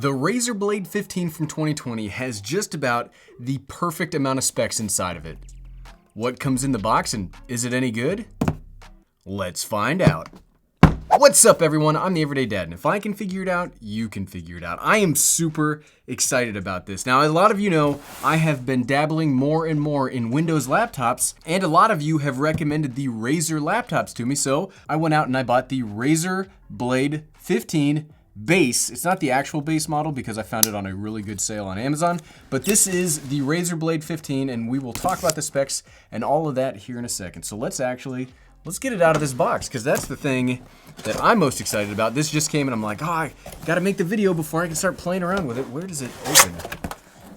The Razer Blade 15 from 2020 has just about the perfect amount of specs inside of it. What comes in the box and is it any good? Let's find out. What's up everyone, I'm the Everyday Dad, and if I can figure it out, you can figure it out. I am super excited about this. Now, a lot of you know I have been dabbling more and more in Windows laptops, and a lot of you have recommended the Razer laptops to me, so I went out and I bought the Razer Blade 15 base. It's not the actual base model because I found it on a really good sale on Amazon, but this is the Razer Blade 15, and we will talk about the specs and all of that here in a second. So let's get it out of this box, because that's the thing that I'm most excited about. This just came and I'm like, oh, I gotta make the video before I can start playing around with it. Where does it open?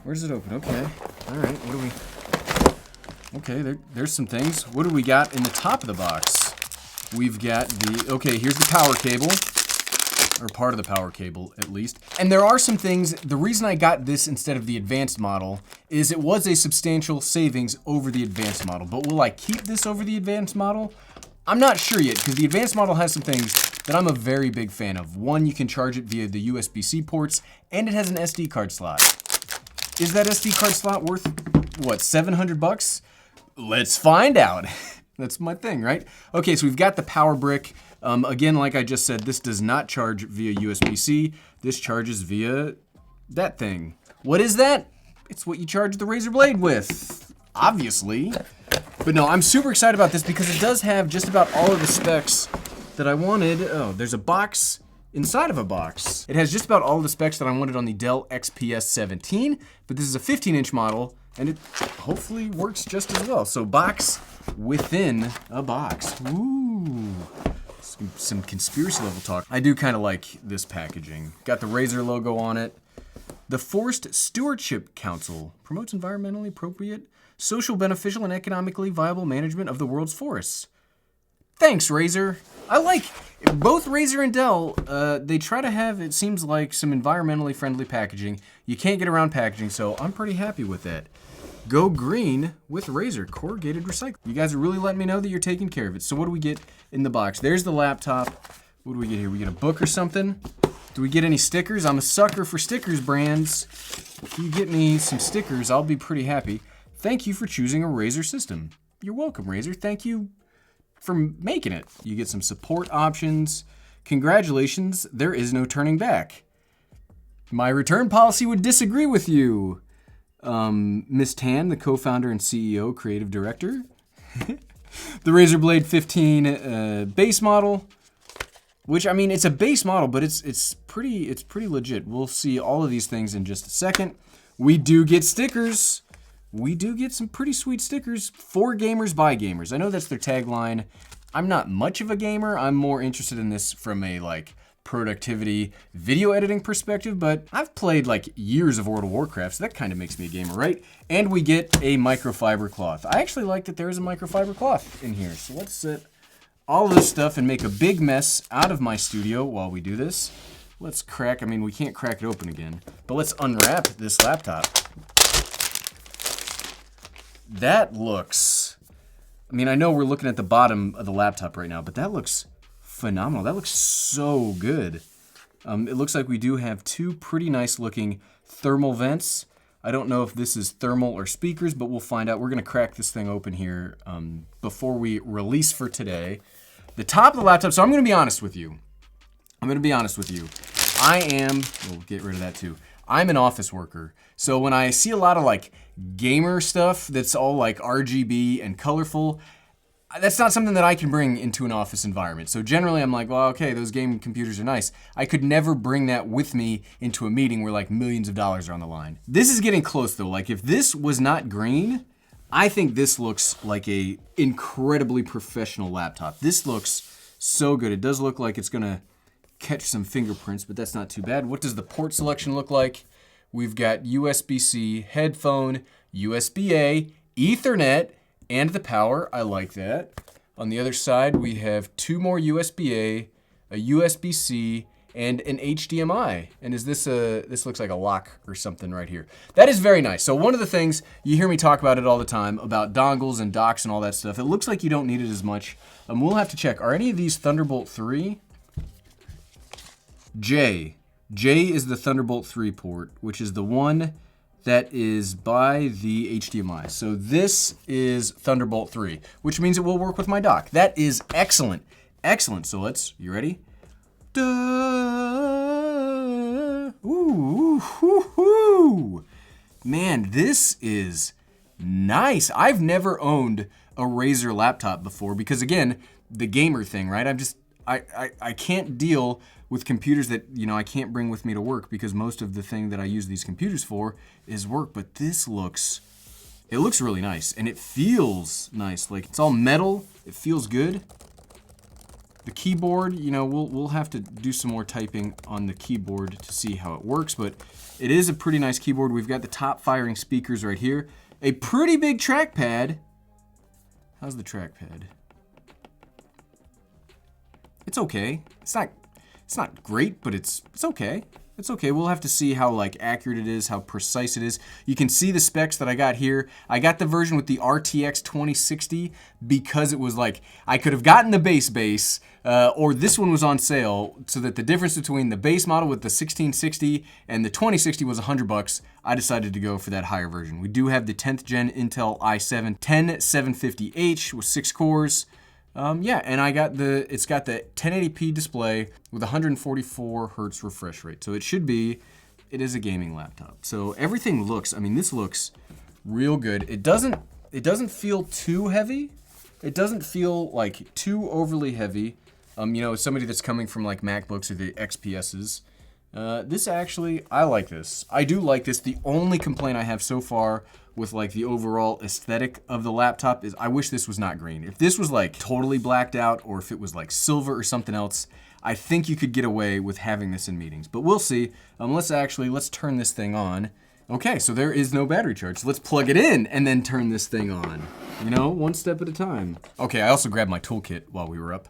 Where does it open? Okay, all right, what do we, okay, there's some things. What do we got in the top of the box? We've got okay, here's the power cable, or part of the power cable at least. And there are some things, the reason I got this instead of the advanced model is it was a substantial savings over the advanced model. But will I keep this over the advanced model? I'm not sure yet, because the advanced model has some things that I'm a very big fan of. One, you can charge it via the USB-C ports, and it has an SD card slot. Is that SD card slot worth, what, 700 bucks? Let's find out. That's my thing, right? Okay, so we've got the power brick. Again, like I just said, this does not charge via USB-C. This charges via that thing. What is that? It's what you charge the Razer Blade with, obviously. But no, I'm super excited about this because it does have just about all of the specs that I wanted. Oh, there's a box inside of a box. It has just about all of the specs that I wanted on the Dell XPS 17, but this is a 15-inch model, and it hopefully works just as well. So box within a box. Ooh. Some conspiracy level talk. I do kind of like this packaging. Got the Razer logo on it. The Forest Stewardship Council promotes environmentally appropriate, social beneficial, and economically viable management of the world's forests. Thanks, Razer. I like both Razer and Dell. They try to have, it seems like, some environmentally friendly packaging. You can't get around packaging, so I'm pretty happy with that. Go green with Razer corrugated recycling. You guys are really letting me know that you're taking care of it. So what do we get in the box? There's the laptop. What do we get here? We get a book or something? Do we get any stickers? I'm a sucker for stickers, brands. If you get me some stickers, I'll be pretty happy. Thank you for choosing a Razer system. You're welcome, Razer. Thank you for making it. You get some support options. Congratulations, there is no turning back. My return policy would disagree with you. Miss Tan, the co-founder and CEO, creative director. The Razer Blade 15 base model, which, I mean, it's a base model, but it's pretty legit. We'll see all of these things in just a second. We do get stickers. We do get some pretty sweet stickers for gamers by gamers. I know that's their tagline. I'm not much of a gamer. I'm more interested in this from a productivity video editing perspective, but I've played years of World of Warcraft, so that kind of makes me a gamer, right? And we get a microfiber cloth. I actually like that there is a microfiber cloth in here. So let's set all of this stuff and make a big mess out of my studio while we do this. Let's crack, I mean, we can't crack it open again, but let's unwrap this laptop. That looks, I mean, I know we're looking at the bottom of the laptop right now, but that looks phenomenal. That looks so good. It looks like we do have two pretty nice looking thermal vents. I don't know if this is thermal or speakers, but we'll find out. We're gonna crack this thing open here before we release for today. The top of the laptop, so I'm gonna be honest with you. I am, we'll get rid of that too. I'm an office worker. So when I see a lot of gamer stuff that's all RGB and colorful, that's not something that I can bring into an office environment. So generally I'm like, well, okay, those gaming computers are nice. I could never bring that with me into a meeting where millions of dollars are on the line. This is getting close though. If this was not green, I think this looks like a incredibly professional laptop. This looks so good. It does look like it's gonna catch some fingerprints, but that's not too bad. What does the port selection look like? We've got USB-C, headphone, USB-A, Ethernet, and the power. I like that. On the other side, we have two more USB-A, a USB-C, and an HDMI. And is this this looks like a lock or something right here. That is very nice. So one of the things, you hear me talk about it all the time, about dongles and docks and all that stuff. It looks like you don't need it as much. We'll have to check. Are any of these Thunderbolt 3? J is the Thunderbolt 3 port, which is the one that is by the HDMI. So this is Thunderbolt 3, which means it will work with my dock. That is excellent. Excellent. So you ready? Duh. Ooh, hoo, hoo. Man, this is nice. I've never owned a Razer laptop before because, again, the gamer thing, right? I can't deal with computers that, I can't bring with me to work because most of the thing that I use these computers for is work. But this looks really nice and it feels nice. Like it's all metal. It feels good. The keyboard, we'll have to do some more typing on the keyboard to see how it works, but it is a pretty nice keyboard. We've got the top firing speakers right here. A pretty big trackpad. How's the trackpad? It's okay. It's not great, but it's okay. It's okay. We'll have to see how accurate it is, how precise it is. You can see the specs that I got here. I got the version with the RTX 2060 because it was I could have gotten the base, or this one was on sale, so that the difference between the base model with the 1660 and the 2060 was $100. I decided to go for that higher version. We do have the 10th gen Intel i7 10750H with 6 cores. Yeah, and it's got the 1080p display with 144 hertz refresh rate. So it is a gaming laptop. So everything this looks real good. It doesn't feel too heavy. It doesn't feel too overly heavy. As somebody that's coming from MacBooks or the XPSs, this actually, I like this. I do like this. The only complaint I have so far with the overall aesthetic of the laptop is I wish this was not green. If this was totally blacked out or if it was silver or something else, I think you could get away with having this in meetings. But we'll see. Let's turn this thing on. Okay, so there is no battery charge. So let's plug it in and then turn this thing on. One step at a time. Okay, I also grabbed my toolkit while we were up.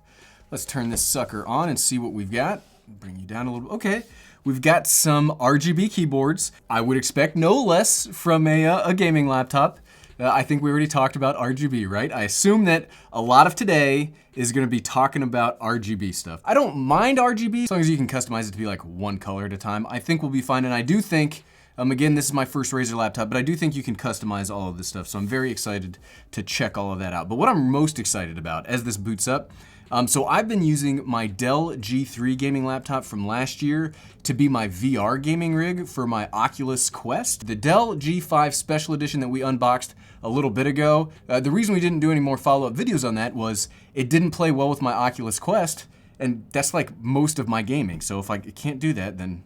Let's turn this sucker on and see what we've got. Bring you down a little bit. Okay. We've got some RGB keyboards. I would expect no less from a gaming laptop. I think we already talked about RGB, right? I assume that a lot of today is going to be talking about RGB stuff. I don't mind RGB as long as you can customize it to be one color at a time. I think we'll be fine, and I do think, again, this is my first Razer laptop, but I do think you can customize all of this stuff, so I'm very excited to check all of that out. But what I'm most excited about as this boots up, so I've been using my Dell G3 gaming laptop from last year to be my VR gaming rig for my Oculus Quest. The Dell G5 Special Edition that we unboxed a little bit ago, the reason we didn't do any more follow-up videos on that was it didn't play well with my Oculus Quest, and that's most of my gaming. So if I can't do that, then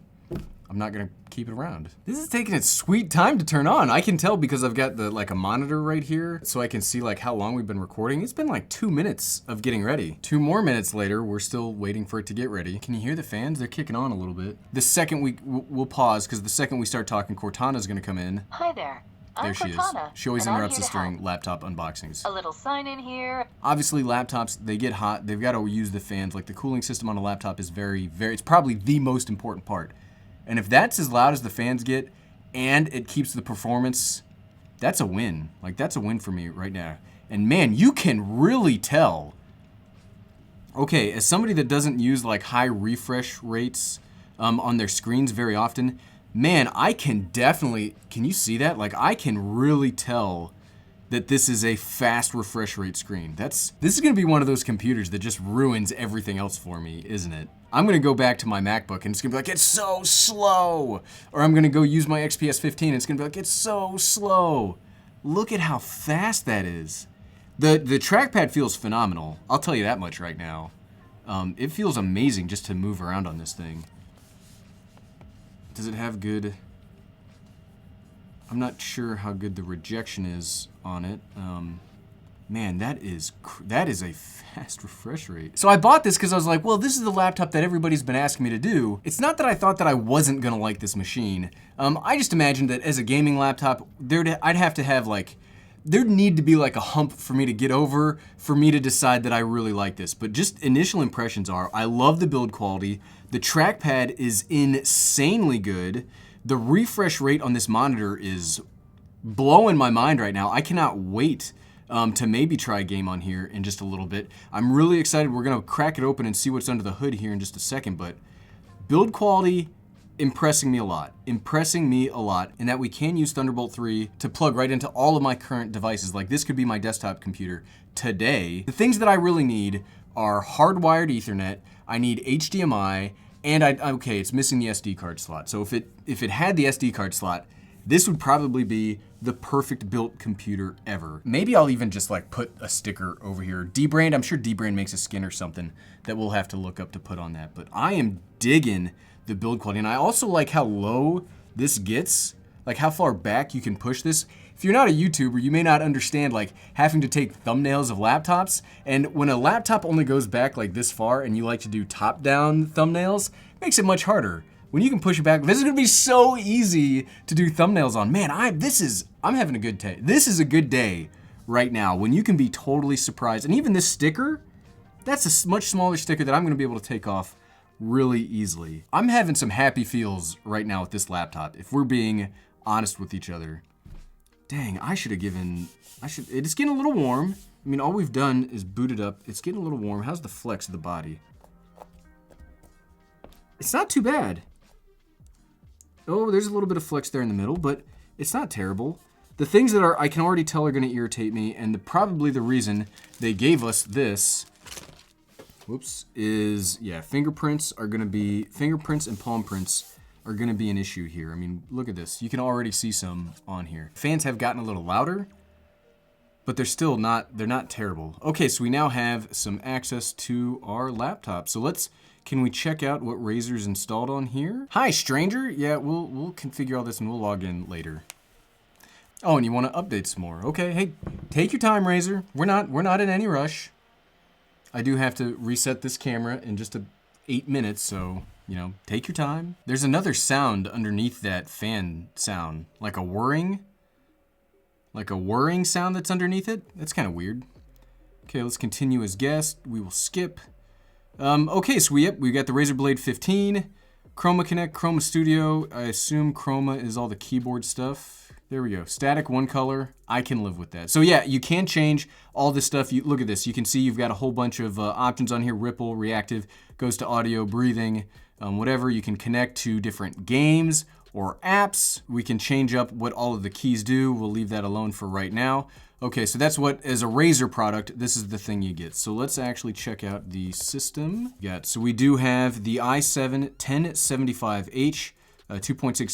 I'm not gonna keep it around. This is taking its sweet time to turn on. I can tell because I've got the a monitor right here so I can see how long we've been recording. It's been 2 minutes of getting ready. 2 more minutes later, we're still waiting for it to get ready. Can you hear the fans? They're kicking on a little bit. The second we'll pause because the second we start talking, Cortana's gonna come in. Hi there. There she is. She always interrupts us during laptop unboxings. A little sign in here. Obviously, laptops, they get hot. They've got to use the fans. The cooling system on a laptop is it's probably the most important part. And if that's as loud as the fans get and it keeps the performance, that's a win. That's a win for me right now. And man, you can really tell. Okay, as somebody that doesn't use high refresh rates on their screens very often, man, I can definitely, can you see that? I can really tell that this is a fast refresh rate screen. This is gonna be one of those computers that just ruins everything else for me, isn't it? I'm gonna go back to my MacBook and it's gonna be it's so slow. Or I'm gonna go use my XPS 15 and it's gonna be it's so slow. Look at how fast that is. The trackpad feels phenomenal. I'll tell you that much right now. It feels amazing just to move around on this thing. Does it have good... I'm not sure how good the rejection is on it. Man, that is a fast refresh rate. So I bought this because I was well, this is the laptop that everybody's been asking me to do. It's not that I thought that I wasn't gonna like this machine. I just imagined that as a gaming laptop, I'd have to have there'd need to be a hump for me to get over for me to decide that I really like this. But just initial impressions are, I love the build quality. The trackpad is insanely good. The refresh rate on this monitor is blowing my mind right now. I cannot wait to maybe try a game on here in just a little bit. I'm really excited. We're gonna crack it open and see what's under the hood here in just a second, but build quality impressing me a lot. Impressing me a lot in that we can use Thunderbolt 3 to plug right into all of my current devices. Like this could be my desktop computer today. The things that I really need are hardwired Ethernet, I need HDMI, and okay, it's missing the SD card slot. So if it had the SD card slot, this would probably be the perfect built computer ever. Maybe I'll even just like put a sticker over here. Dbrand, I'm sure Dbrand makes a skin or something that we'll have to look up to put on that. But I am digging the build quality. And I also like how low this gets, like how far back you can push this. If you're not a YouTuber, you may not understand like having to take thumbnails of laptops. And when a laptop only goes back like this far and you like to do top-down thumbnails, it makes it much harder. When you can push it back, this is gonna be so easy to do thumbnails on. Man, I'm having a good day. This is a good day right now when you can be totally surprised. And even this sticker, that's a much smaller sticker that I'm gonna be able to take off really easily. I'm having some happy feels right now with this laptop, if we're being honest with each other. Dang, it's getting a little warm. I mean, all we've done is boot it up. It's getting a little warm. How's the flex of the body? It's not too bad. Oh, there's a little bit of flex there in the middle, but it's not terrible. The things that I can already tell are gonna irritate me, and probably the reason they gave us this, is, yeah, fingerprints and palm prints are gonna be an issue here. I mean, look at this. You can already see some on here. Fans have gotten a little louder, but they're not terrible. Okay, so we now have some access to our laptop. So can we check out what Razer's installed on here? Hi, stranger. Yeah, we'll configure all this and we'll log in later. Oh, and you want to update some more. Okay, hey, take your time, Razer. We're not in any rush. I do have to reset this camera in just 8 minutes, so, you know, take your time. There's another sound underneath that fan sound, like a whirring sound that's underneath it. That's kind of weird. Okay, let's continue as guest. We will skip. Okay, so we got the Razer Blade 15, Chroma Connect, Chroma Studio. I assume Chroma is all the keyboard stuff. There we go. Static, one color. I can live with that. So yeah, you can change all this stuff. Look at this. You can see you've got a whole bunch of options on here. Ripple, reactive, goes to audio, breathing, whatever. You can connect to different games or apps. We can change up what all of the keys do. We'll leave that alone for right now. Okay, so that's what, as a Razer product, this is the thing you get. So let's actually check out the system. So we do have the i7 1075H, 2.6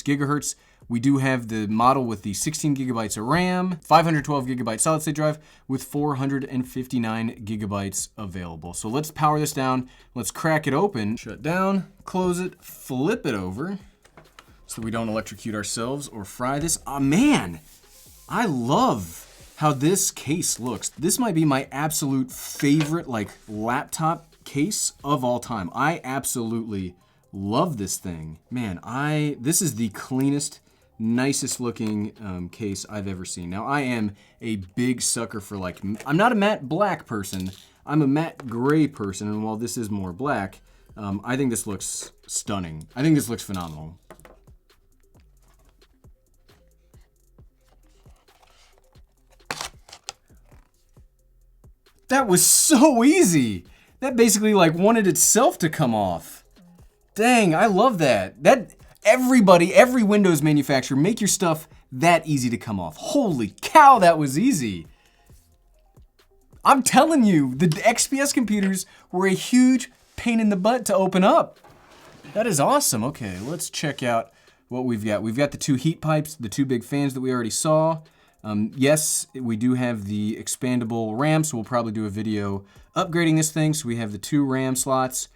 gigahertz. We do have the model with the 16 gigabytes of RAM, 512 gigabyte solid state drive with 459 gigabytes available. So let's power this down. Let's crack it open, shut down, close it, flip it over so we don't electrocute ourselves or fry this. Oh man, I love how this case looks. This might be my absolute favorite laptop case of all time. I absolutely love this thing. Man, this is the cleanest, nicest looking case I've ever seen. Now I am a big sucker for I'm not a matte black person, I'm a matte gray person, and while this is more black, I think this looks stunning. I think this looks phenomenal. That was so easy. That basically wanted itself to come off. Dang, I love that. Every Windows manufacturer, make your stuff that easy to come off. Holy cow, that was easy. I'm telling you, the XPS computers were a huge pain in the butt to open up. That is awesome. Okay, let's check out what we've got. We've got the 2 heat pipes, the 2 big fans that we already saw. Yes, we do have the expandable RAM, so we'll probably do a video upgrading this thing. So we have the 2 RAM slots.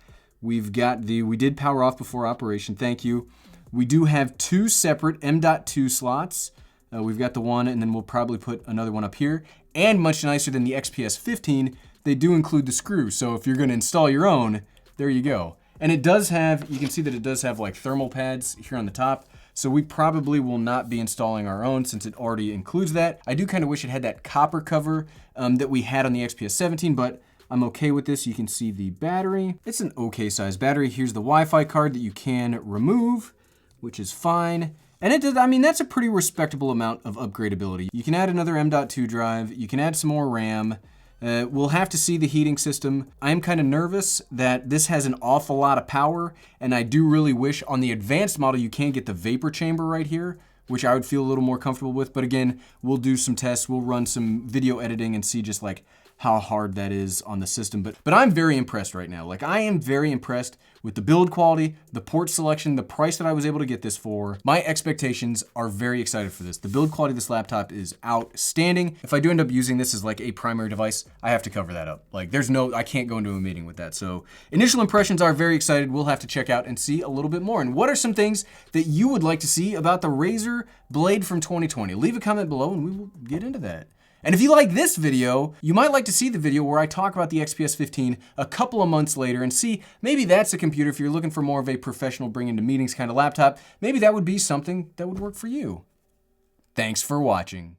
We did power off before operation, thank you. We do have 2 separate M.2 slots. We've got the one, and then we'll probably put another one up here. And much nicer than the XPS 15, they do include the screw. So if you're gonna install your own, there you go. And it does have, you can see that it does have thermal pads here on the top. So we probably will not be installing our own since it already includes that. I do kind of wish it had that copper cover that we had on the XPS 17, but I'm okay with this. You can see the battery. It's an okay sized battery. Here's the Wi-Fi card that you can remove, which is fine. And it does, I mean, that's a pretty respectable amount of upgradability. You can add another M.2 drive. You can add some more RAM. We'll have to see the heating system. I'm kind of nervous that this has an awful lot of power, and I do really wish on the advanced model you can get the vapor chamber right here, which I would feel a little more comfortable with. But again, we'll do some tests. We'll run some video editing and see just like how hard that is on the system. But I'm very impressed right now. Like, I am very impressed with the build quality, the port selection, the price that I was able to get this for. My expectations are very excited for this. The build quality of this laptop is outstanding. If I do end up using this as like a primary device, I have to cover that up. Like, I can't go into a meeting with that. So initial impressions are very excited. We'll have to check out and see a little bit more. And what are some things that you would like to see about the Razer Blade from 2020? Leave a comment below and we will get into that. And if you like this video, you might like to see the video where I talk about the XPS 15 a couple of months later and see maybe that's a computer. If you're looking for more of a professional bring into meetings kind of laptop, maybe that would be something that would work for you. Thanks for watching.